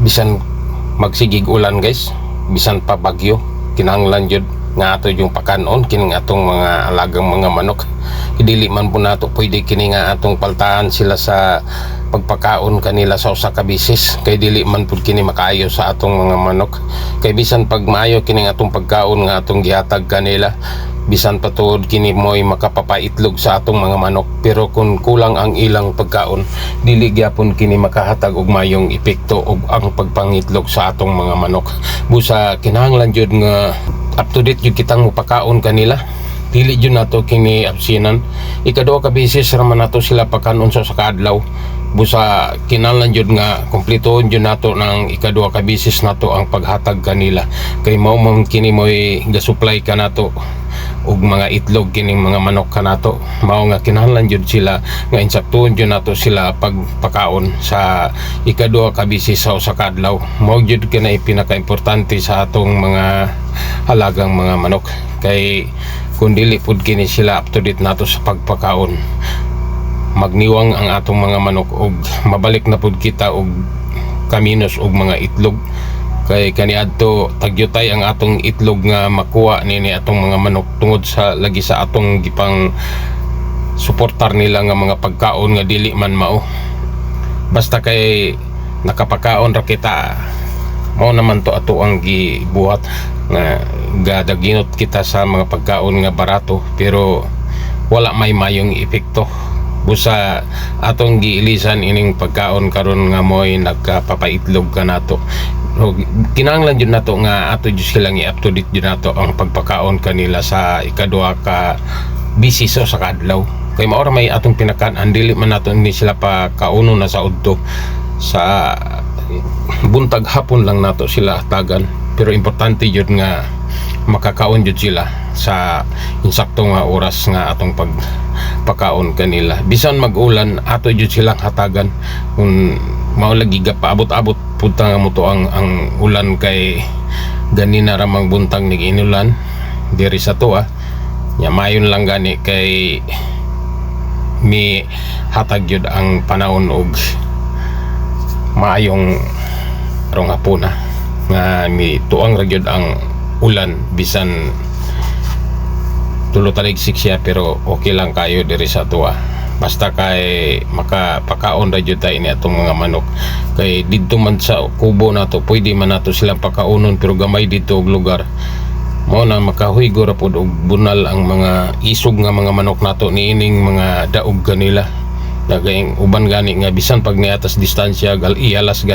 bisan magsigig ulan guys, bisan pa bagyo, kinahanglan jud nga ato yung pakanon kining atong mga alagang mga manok. Dili man po nato pwede kini nga atong paltahan sila sa pagpakaon kanila sa usa ka bisis, kay dili man pud kini makaayo sa atong mga manok. Kay bisan pag maayo kining atong pagkaon nga atong gihatag kanila, bisan patuod kini mo'y makapapaitlog sa atong mga manok, pero kung kulang ang ilang pagkaon, dili gyapon kini makahatag og mayong epekto og ang pagpangitlog sa atong mga manok. Busa kinahanglan jud nga up to date jud kitang mupakaon kanila, dili jud nato kini absinan. Ikaduha ka beses ra man nato sila pakanon sa kaadlaw. Busa kinahanglan jud nga kumpletohon jud nato ng ikaduha ka beses nato ang paghatag kanila, kay mao man kini mo'y gasupply ka nato og mga itlog kining mga manok kanato. Mao nga kinahanglan jud sila nga insaktuhon jud nato sila pagpakaon sa ikaduha ka beses sa usa ka adlaw. Mao jud kinay pinaka-importante sa atong mga halagang mga manok, kay kung dili pud kini sila up to date nato sa pagpakaon, magniwang ang atong mga manok og mabalik na pud kita og kaminos og mga itlog. Kay kaniadto tagyutay ang atong itlog nga makuha nini atong mga manok tungod sa lagi sa atong gipang suportar nila nga mga pagkaon nga dili man mao. Basta kay nakapakaon ra kita, mao naman to ato ang gibuhat nga gadaginot kita sa mga pagkaon nga barato pero wala may mayong epekto. Busa atong giilisan ining pagkaon karon nga mo'y nagkapapaitlog ka nato. Kinahanglan jud nato nga ato jud silang i-up to date jud nato ang pagpakaon kanila sa ikaduha ka bisis sa kadlaw. Kay mao ra may atong pinakan-an, dili man nato ni sila pa kauno na sa udto, sa buntag hapon lang nato sila tagan. Pero importante jud nga makakaon jud sila sa insakto nga oras nga atong pagpakaon kanila. Bisan mag-ulan ato jud silang hatagan. Kung mao lagi gapaabot-abot punta nga mo to ang ulan, kay ganina ra mang buntag nig-inulan diri sa tuwa. Nya mayon lang gani kay mi hatag jud ang panahon og maayong rong hapuna nga mi tuang ra gyud ang ulan, bisan tulo taligsik siya pero okay lang kayo diri sa tuwa. Basta kay makapakaon ra jud tay ni atong mga manok. Kay didto man sa kubo nato pwede man nato silang pakaunon, pero gamay dito og lugar, mao na makahuigo ra pud og bunal ang mga isog nga mga manok nato niining mga daog kanila. Nagayng uban gani nga bisan pag niatas distansya gal ialas gani